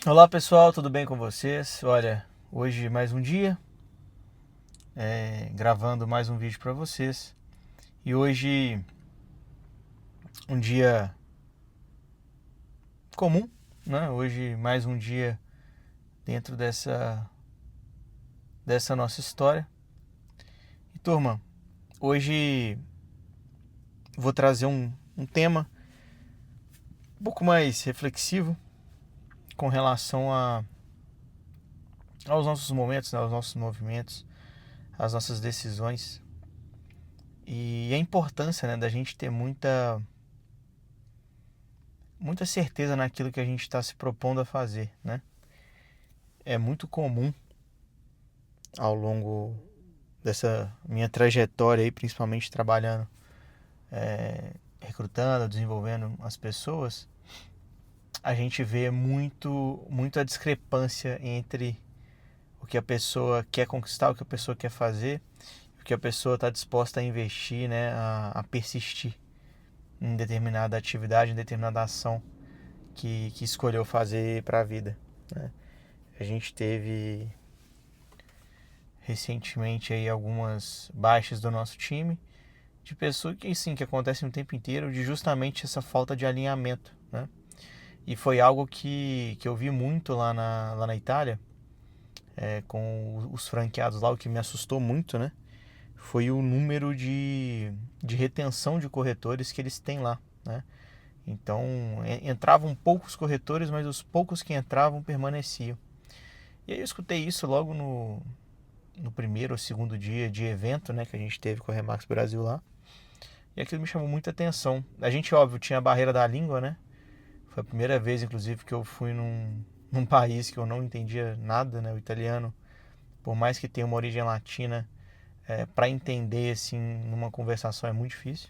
Olá pessoal, tudo bem com vocês? Olha, hoje mais um dia, gravando mais um vídeo para vocês. E hoje um dia comum, né? Hoje mais um dia dentro dessa nossa história. E turma, hoje vou trazer um tema um pouco mais reflexivo com relação aos nossos momentos, né? Aos nossos movimentos, às nossas decisões e a importância, né, da gente ter muita certeza naquilo que a gente está se propondo a fazer, né? É muito comum ao longo dessa minha trajetória aí, principalmente trabalhando, recrutando, desenvolvendo as pessoas, a gente vê muito a discrepância entre o que a pessoa quer conquistar, o que a pessoa quer fazer, o que a pessoa está disposta a investir, né, a persistir em determinada atividade, em determinada ação que escolheu fazer para a vida, né? A gente teve recentemente aí algumas baixas do nosso time, de pessoas que sim, que acontecem o tempo inteiro, de justamente essa falta de alinhamento, né? E foi algo que eu vi muito lá na Itália, com os franqueados lá, o que me assustou muito, né? Foi o número de retenção de corretores que eles têm lá, né? Então, entravam poucos corretores, mas os poucos que entravam permaneciam. E aí eu escutei isso logo no primeiro ou segundo dia de evento, né, que a gente teve com a Remax Brasil lá. E aquilo me chamou muita atenção. A gente, óbvio, tinha a barreira da língua, né? Foi a primeira vez, inclusive, que eu fui num país que eu não entendia nada, né? O italiano, por mais que tenha uma origem latina, para entender, assim, numa conversação é muito difícil.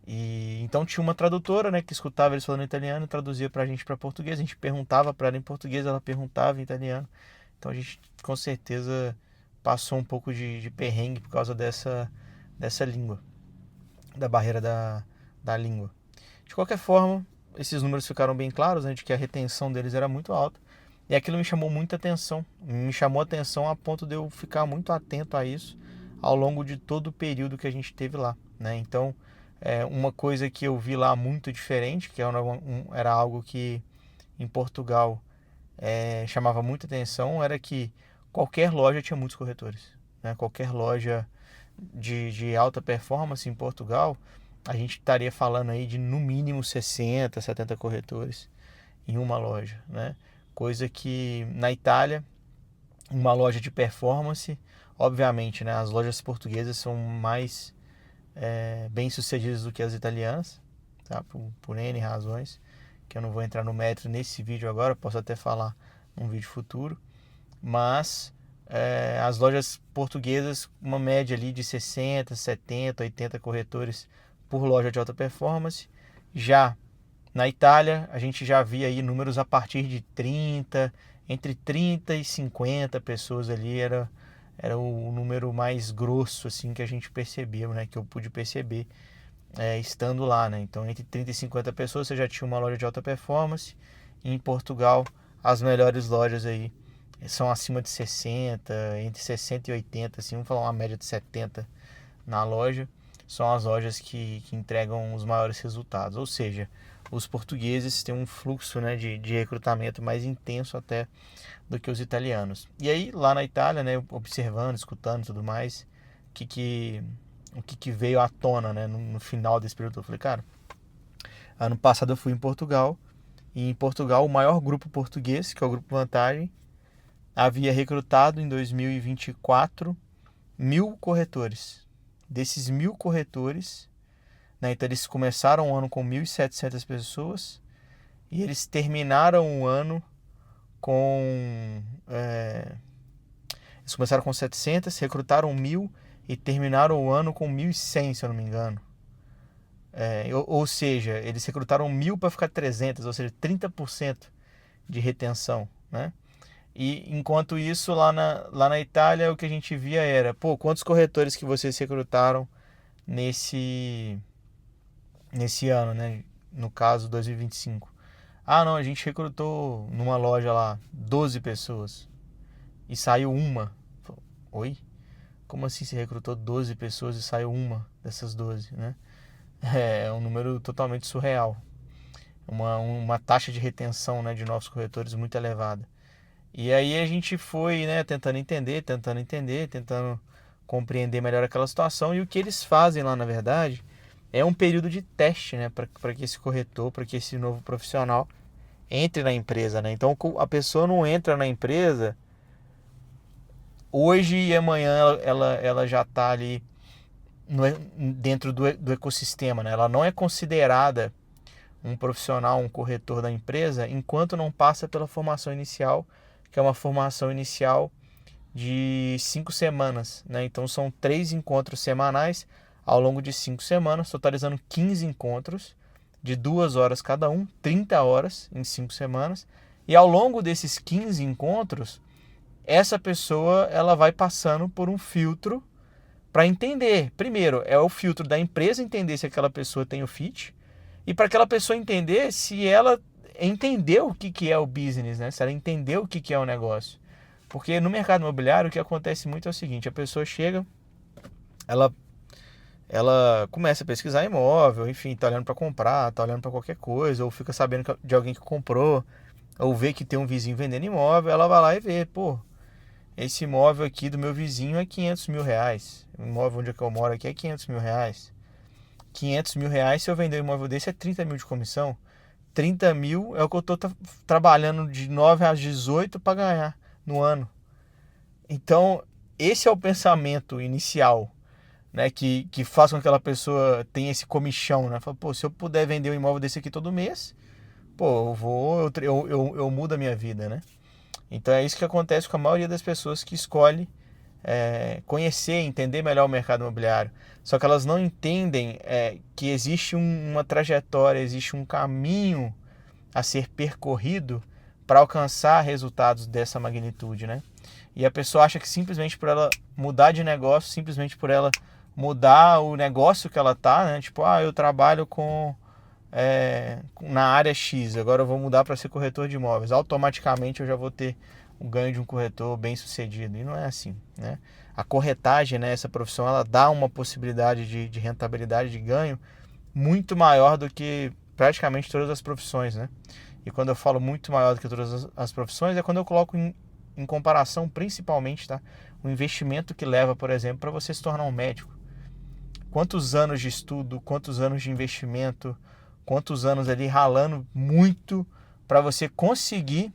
E então tinha uma tradutora, né, que escutava eles falando italiano e traduzia pra gente para português. A gente perguntava para ela em português, ela perguntava em italiano. Então a gente com certeza passou um pouco de perrengue por causa dessa língua, da barreira da língua. De qualquer forma, esses números ficaram bem claros, né, de que a retenção deles era muito alta. E aquilo me chamou muita atenção. Me chamou a atenção a ponto de eu ficar muito atento a isso ao longo de todo o período que a gente teve lá, né? Então, uma coisa que eu vi lá muito diferente, que era algo que em Portugal chamava muita atenção, era que qualquer loja tinha muitos corretores, né? Qualquer loja de alta performance em Portugal, a gente estaria falando aí de no mínimo 60, 70 corretores em uma loja, né? Coisa que na Itália, uma loja de performance, obviamente, né, as lojas portuguesas são mais bem sucedidas do que as italianas, tá? Por N razões, que eu não vou entrar no mérito nesse vídeo agora, posso até falar num vídeo futuro, mas as lojas portuguesas, uma média ali de 60, 70, 80 corretores por loja de alta performance. Já na Itália, a gente já via aí números a partir de 30, entre 30 e 50 pessoas ali era o número mais grosso assim que a gente percebia, né, que eu pude perceber estando lá, né? Então, entre 30 e 50 pessoas você já tinha uma loja de alta performance. E em Portugal, as melhores lojas aí são acima de 60, entre 60 e 80, assim, vamos falar uma média de 70 na loja. São as lojas que entregam os maiores resultados. Ou seja, os portugueses têm um fluxo, né, de recrutamento mais intenso até do que os italianos. E aí, lá na Itália, né, observando, escutando e tudo mais, que, que, o que veio à tona, né, no final desse período. Eu falei, cara, ano passado eu fui em Portugal, e em Portugal o maior grupo português, que é o Grupo Vantagem, havia recrutado em 2024 1.000 corretores. Desses 1.000 corretores, né, então eles começaram o ano com 1.700 pessoas e eles terminaram o ano com. Eles começaram com 700, recrutaram 1.000 e terminaram o ano com 1.100, se eu não me engano. Ou seja, eles recrutaram 1.000 para ficar 300, ou seja, 30% de retenção, né? E enquanto isso, lá na Itália, o que a gente via era, pô, quantos corretores que vocês recrutaram nesse ano, né? No caso, 2025. Ah, não, a gente recrutou numa loja lá 12 pessoas e saiu uma. Oi? Como assim você recrutou 12 pessoas e saiu uma dessas 12, né? É um número totalmente surreal. Uma taxa de retenção, né, de novos corretores muito elevada. E aí a gente foi, né, tentando compreender melhor aquela situação. E o que eles fazem lá, na verdade, é um período de teste, né, para que esse corretor, para que esse novo profissional entre na empresa, né? Então a pessoa não entra na empresa hoje e amanhã ela já está ali dentro do ecossistema, né? Ela não é considerada um profissional, um corretor da empresa, enquanto não passa pela formação inicial, que é uma formação inicial de 5 semanas, né? Então são 3 encontros semanais ao longo de 5 semanas, totalizando 15 encontros de 2 horas cada um, 30 horas em 5 semanas. E ao longo desses 15 encontros, essa pessoa ela vai passando por um filtro para entender. Primeiro, é o filtro da empresa entender se aquela pessoa tem o fit, e para aquela pessoa entender se ela entendeu o que é o business, né? Se ela entendeu o que é o negócio. Porque no mercado imobiliário o que acontece muito é o seguinte: a pessoa chega, ela, ela começa a pesquisar imóvel, enfim, tá olhando para comprar, tá olhando para qualquer coisa, ou fica sabendo de alguém que comprou, ou vê que tem um vizinho vendendo imóvel, ela vai lá e vê, pô, esse imóvel aqui do meu vizinho é 500 mil reais. O imóvel onde eu moro aqui é 500 mil reais. 500 mil reais, se eu vender um imóvel desse, é 30 mil de comissão. 30 mil é o que eu estou trabalhando de 9 às 18 para ganhar no ano. Então, esse é o pensamento inicial, né, que faz com que aquela pessoa tenha esse comichão, né? Fala, pô, se eu puder vender um imóvel desse aqui todo mês, pô, eu mudo a minha vida, né? Então é isso que acontece com a maioria das pessoas que escolhe conhecer, entender melhor o mercado imobiliário. Só que elas não entendem que existe uma trajetória, existe um caminho a ser percorrido para alcançar resultados dessa magnitude, né? E a pessoa acha que simplesmente por ela mudar de negócio, simplesmente por ela mudar o negócio que ela tá, né? Tipo, eu trabalho na área X, agora eu vou mudar para ser corretor de imóveis. Automaticamente eu já vou ter o ganho de um corretor bem sucedido. E não é assim, né? A corretagem, né, essa profissão, ela dá uma possibilidade de rentabilidade, de ganho muito maior do que praticamente todas as profissões, né? E quando eu falo muito maior do que todas as profissões, é quando eu coloco em comparação, principalmente, tá? O investimento que leva, por exemplo, para você se tornar um médico. Quantos anos de estudo, quantos anos de investimento, quantos anos ali ralando muito para você conseguir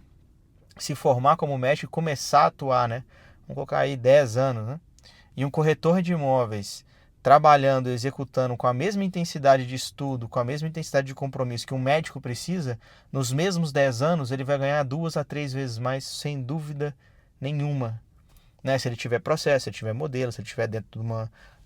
se formar como médico e começar a atuar, né? Vamos colocar aí 10 anos, né? E um corretor de imóveis trabalhando, executando com a mesma intensidade de estudo, com a mesma intensidade de compromisso que um médico precisa, nos mesmos 10 anos ele vai ganhar 2 a 3 vezes mais, sem dúvida nenhuma. Né? Se ele tiver processo, se ele tiver modelo, se ele tiver dentro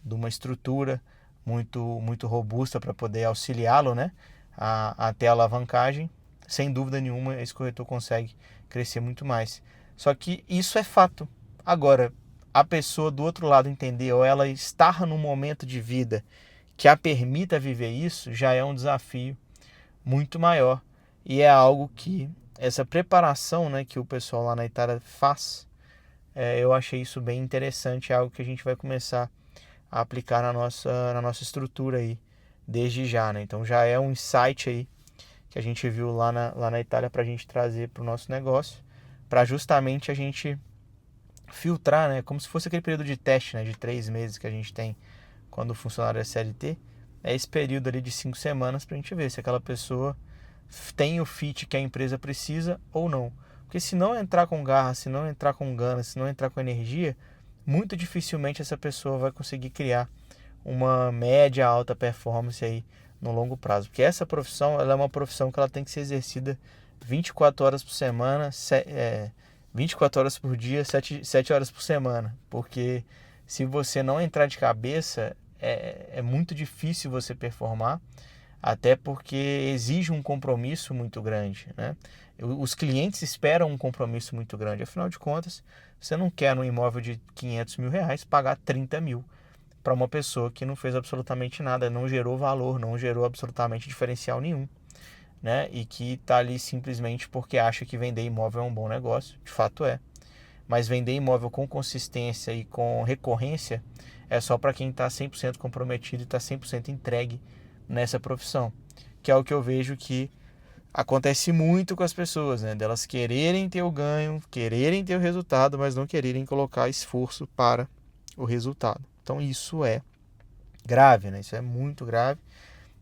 de uma estrutura muito robusta para poder auxiliá-lo, né? Até a alavancagem, sem dúvida nenhuma esse corretor consegue crescer muito mais. Só que isso é fato. Agora, a pessoa do outro lado entender, ou ela estar num momento de vida que a permita viver isso, já é um desafio muito maior. E é algo que essa preparação, né, que o pessoal lá na Itália faz, eu achei isso bem interessante, é algo que a gente vai começar a aplicar na nossa estrutura aí, desde já, né? Então já é um insight aí que a gente viu lá na Itália para a gente trazer para o nosso negócio, para justamente a gente filtrar, né? Como se fosse aquele período de teste, né? De 3 meses que a gente tem quando o funcionário é CLT, é esse período ali de 5 semanas para a gente ver se aquela pessoa tem o fit que a empresa precisa ou não. Porque se não entrar com garra, se não entrar com gana, se não entrar com energia, muito dificilmente essa pessoa vai conseguir criar uma média alta performance aí no longo prazo. Porque essa profissão, ela é uma profissão que ela tem que ser exercida 24 horas por semana, 24 horas por dia, 7 horas por semana. Porque se você não entrar de cabeça, é muito difícil você performar, até porque exige um compromisso muito grande, né? Os clientes esperam um compromisso muito grande. Afinal de contas, você não quer num imóvel de 500 mil reais pagar 30 mil para uma pessoa que não fez absolutamente nada, não gerou valor, não gerou absolutamente diferencial nenhum. né? E que está ali simplesmente porque acha que vender imóvel é um bom negócio, de fato é. Mas vender imóvel com consistência e com recorrência é só para quem está 100% comprometido e está 100% entregue nessa profissão, que é o que eu vejo que acontece muito com as pessoas, né? Delas quererem ter o ganho, quererem ter o resultado, mas não quererem colocar esforço para o resultado. Então isso é grave, né? Isso é muito grave,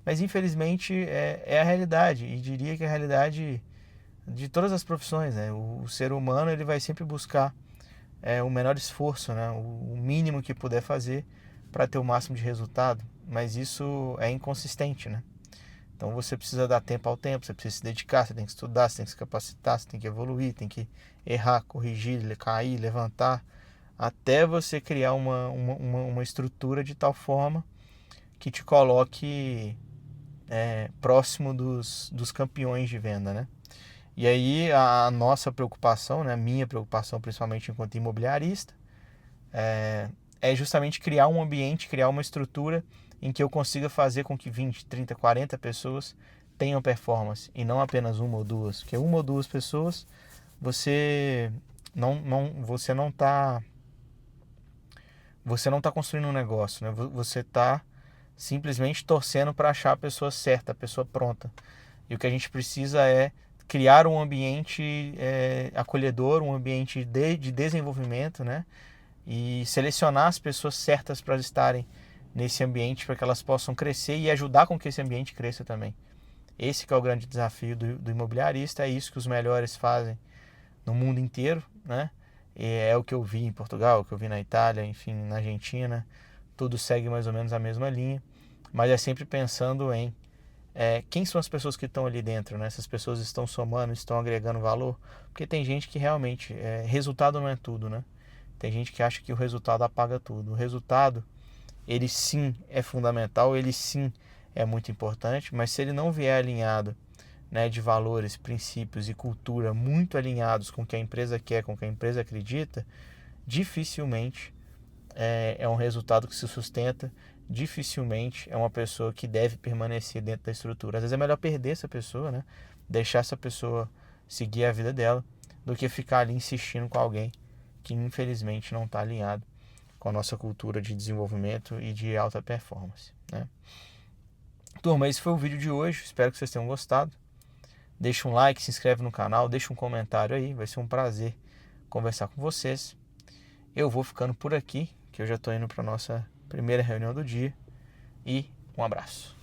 mas infelizmente é a realidade, e diria que é a realidade de todas as profissões, né? O ser humano ele vai sempre buscar o menor esforço, né? O mínimo que puder fazer para ter o máximo de resultado, mas isso é inconsistente, né? Então você precisa dar tempo ao tempo, você precisa se dedicar, você tem que estudar, você tem que se capacitar, você tem que evoluir, tem que errar, corrigir, cair, levantar, até você criar uma estrutura de tal forma que te coloque próximo dos campeões de venda, né? E aí a nossa preocupação, né, a minha preocupação principalmente enquanto imobiliarista, é justamente criar um ambiente, criar uma estrutura em que eu consiga fazer com que 20, 30, 40 pessoas tenham performance e não apenas uma ou duas. Porque uma ou duas pessoas você não tá construindo um negócio, né? Você está simplesmente torcendo para achar a pessoa certa, a pessoa pronta. E o que a gente precisa é criar um ambiente acolhedor, um ambiente de desenvolvimento, né? E selecionar as pessoas certas para estarem nesse ambiente para que elas possam crescer e ajudar com que esse ambiente cresça também. Esse que é o grande desafio do imobiliarista, é isso que os melhores fazem no mundo inteiro, né? E é o que eu vi em Portugal, o que eu vi na Itália, enfim, na Argentina, tudo segue mais ou menos a mesma linha, mas é sempre pensando em quem são as pessoas que estão ali dentro, né? Essas pessoas estão somando, estão agregando valor, porque tem gente que realmente, resultado não é tudo, né? Tem gente que acha que o resultado apaga tudo. O resultado, ele sim é fundamental, ele sim é muito importante, mas se ele não vier alinhado, né, de valores, princípios e cultura muito alinhados com o que a empresa quer, com o que a empresa acredita, dificilmente é um resultado que se sustenta, dificilmente é uma pessoa que deve permanecer dentro da estrutura. Às vezes é melhor perder essa pessoa, né? Deixar essa pessoa seguir a vida dela, do que ficar ali insistindo com alguém que infelizmente não está alinhado com a nossa cultura de desenvolvimento e de alta performance, né? Turma, esse foi o vídeo de hoje, espero que vocês tenham gostado. Deixa um like, se inscreve no canal, deixa um comentário aí, vai ser um prazer conversar com vocês. Eu vou ficando por aqui, que eu já estou indo para a nossa primeira reunião do dia, e um abraço.